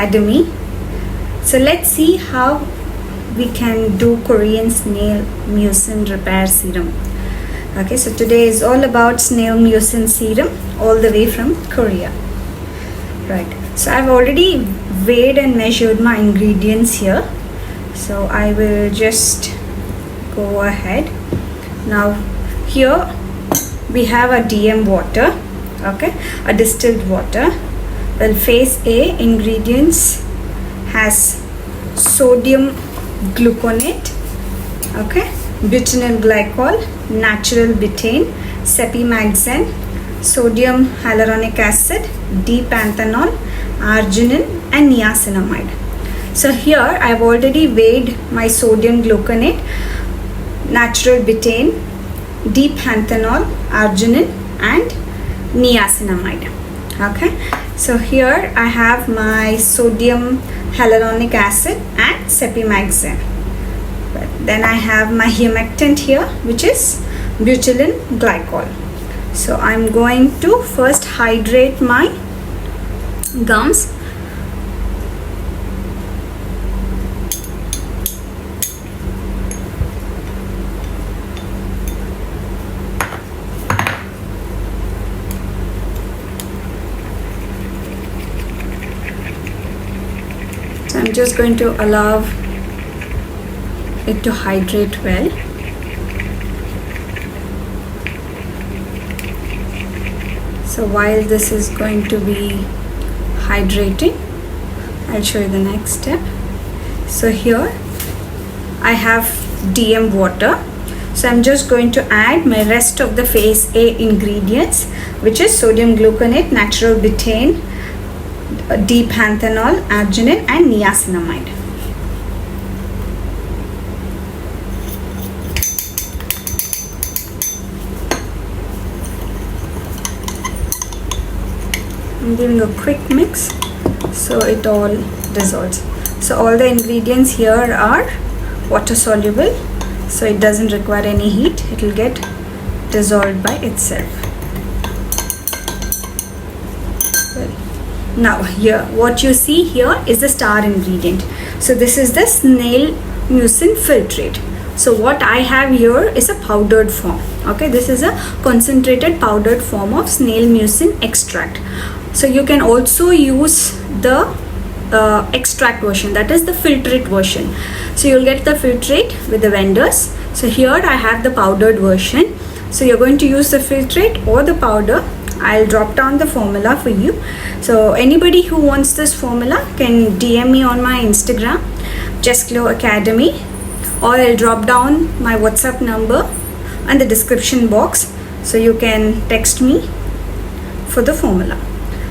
Academy. So let's see how we can do Korean Snail Mucin Repair Serum. Okay, so today is all about Snail Mucin Serum, all the way from Korea. Right, so I've already weighed and measured my ingredients here. So I will just go ahead. Now here we have a DM water, okay, a distilled water. Well, phase A ingredients has sodium gluconate, okay, butynyl glycol, natural betaine, cepimaxane, sodium hyaluronic acid, D-panthenol, arginine and niacinamide. So here I have already weighed my sodium gluconate, natural betaine, D-panthenol, arginine and niacinamide. Okay, so here I have my sodium hyaluronic acid and cepimaxane. Then I have my humectant here, which is butylyl glycol. So I'm going to first hydrate my gums. So I'm just going to allow it to hydrate well. So while this is going to be hydrating, I'll show you the next step. So here I have DM water. So I'm just going to add my rest of the phase A ingredients, which is sodium gluconate, natural betaine, D-panthenol, arginine and niacinamide. I'm giving a quick mix so it all dissolves. So all the ingredients here are water soluble, so it doesn't require any heat. It will get dissolved by itself. Now here what you see here is the star ingredient. So this is the Snail Mucin filtrate. So what I have here is a powdered form. Okay, this is a concentrated powdered form of Snail Mucin extract. So you can also use the extract version, that is the filtrate version. So you'll get the filtrate with the vendors. So here I have the powdered version. So you're going to use the filtrate or the powder. I'll drop down the formula for you. So anybody who wants this formula can DM me on my Instagram, Justglow Academy, or I'll drop down my WhatsApp number in the description box, so you can text me for the formula.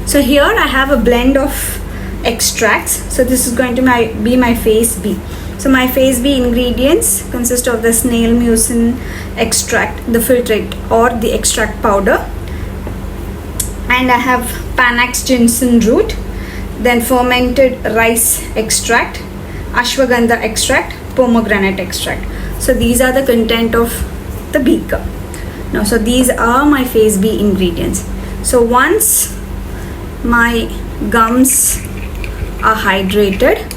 So here I have a blend of extracts. So this is going to be my phase B. So my phase B ingredients consist of the Snail Mucin extract, the filtrate or the extract powder, and I have Panax ginseng root, then fermented rice extract, ashwagandha extract, pomegranate extract. So these are the content of the beaker. Now, so these are my phase B ingredients. So once my gums are hydrated,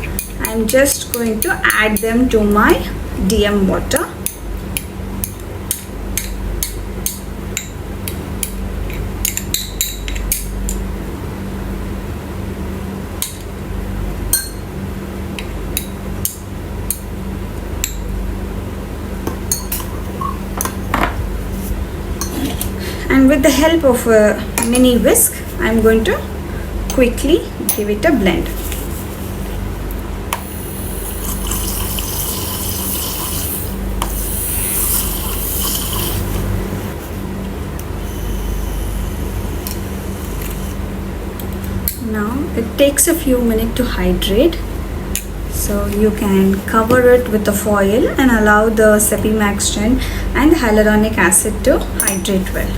I'm just going to add them to my DM water. And with the help of a mini whisk, I'm going to quickly give it a blend. Now it takes a few minutes to hydrate, so you can cover it with the foil and allow the cepimaxane and the hyaluronic acid to hydrate well.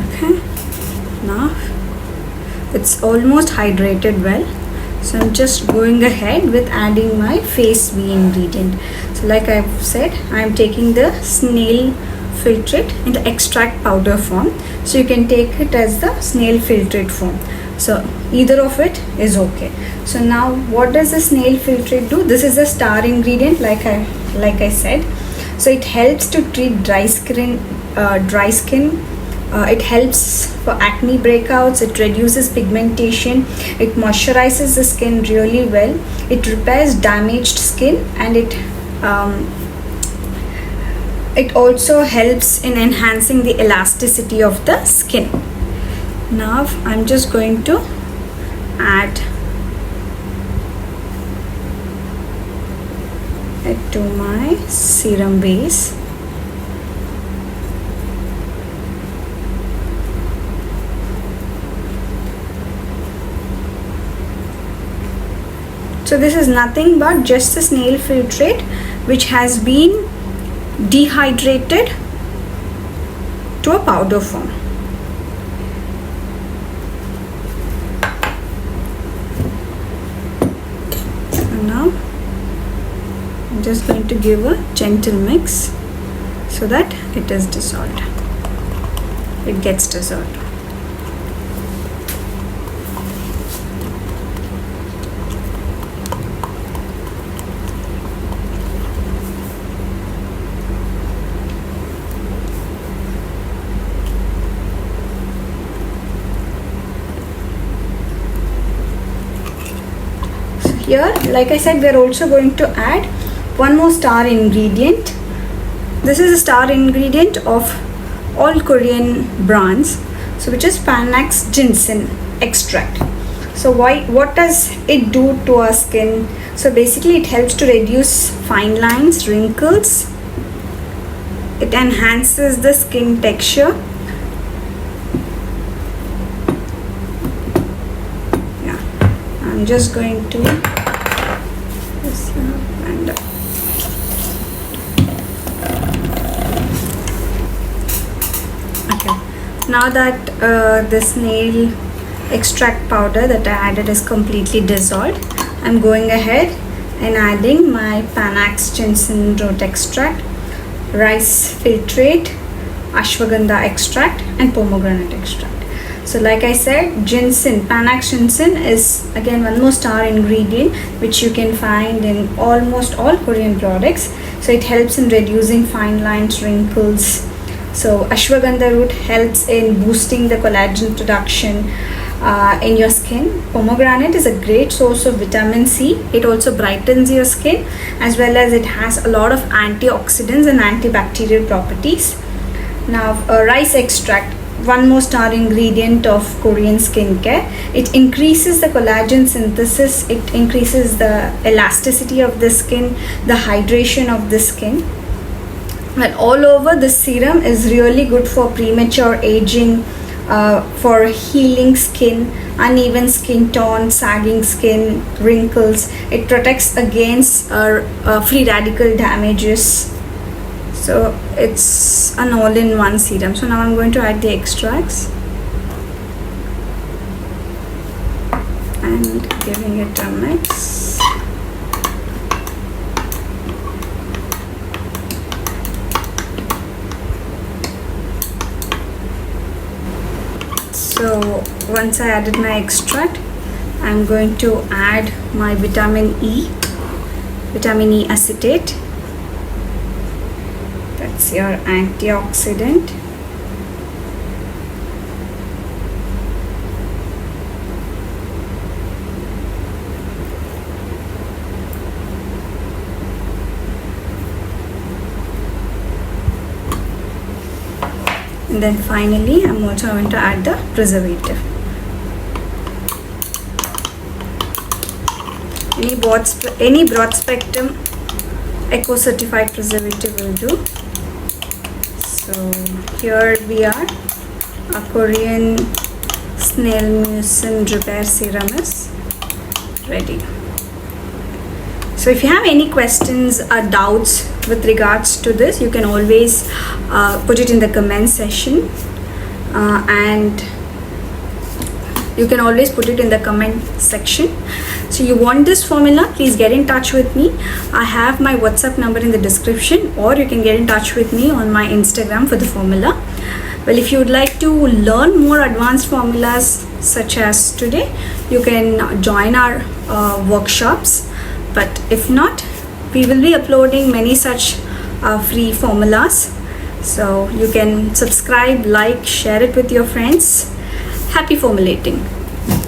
Okay, now it's almost hydrated well, so I'm just going ahead with adding my phase B ingredient. So like I've said, I'm taking the snail filtrate in the extract powder form, so you can take it as the snail filtrate form. So either of it is okay. So now what does the snail filtrate do? This is a star ingredient, like I said. So it helps to treat dry skin. It helps for acne breakouts. It reduces pigmentation. It moisturizes the skin really well. It repairs damaged skin, and it also helps in enhancing the elasticity of the skin. Now I'm just going to add it to my serum base. So this is nothing but just the snail filtrate, which has been dehydrated to a powder form. So now I'm just going to give a gentle mix so that it is dissolved. It gets dissolved. Here, like I said, we are also going to add one more star ingredient. This is a star ingredient of all Korean brands, so which is Panax ginseng extract. So what does it do to our skin? So basically it helps to reduce fine lines, wrinkles. It enhances the skin texture. Yeah, I'm just going to and okay, now that the snail extract powder that I added is completely dissolved, I'm going ahead and adding my Panax ginseng root extract, rice filtrate, ashwagandha extract, and pomegranate extract. So like I said, ginseng, Panax ginseng is again one more star ingredient which you can find in almost all Korean products. So it helps in reducing fine lines, wrinkles. So ashwagandha root helps in boosting the collagen production in your skin. Pomegranate is a great source of vitamin C. It also brightens your skin, as well as it has a lot of antioxidants and antibacterial properties. Now rice extract, one more star ingredient of Korean skincare. It increases the collagen synthesis. It increases the elasticity of the skin, the hydration of the skin. Well, all over, the serum is really good for premature aging, for healing skin, uneven skin tone, sagging skin, wrinkles. It protects against free radical damages. So it's an all-in-one serum. So now I'm going to add the extracts and giving it a mix. So once I added my extract, I'm going to add my vitamin E acetate. That's your antioxidant. And then finally, I'm also going to add the preservative. Any broad spectrum eco certified preservative will do. So here we are, a Korean Snail Mucin repair serum is ready. So if you have any questions or doubts with regards to this, you can always put it in the comment section, and you can always put it in the comment section. So you want this formula, please get in touch with me. I have my WhatsApp number in the description, or you can get in touch with me on my Instagram for the formula. Well, if you would like to learn more advanced formulas such as today, you can join our workshops. But if not, we will be uploading many such free formulas. So you can subscribe, like, share it with your friends. Happy formulating.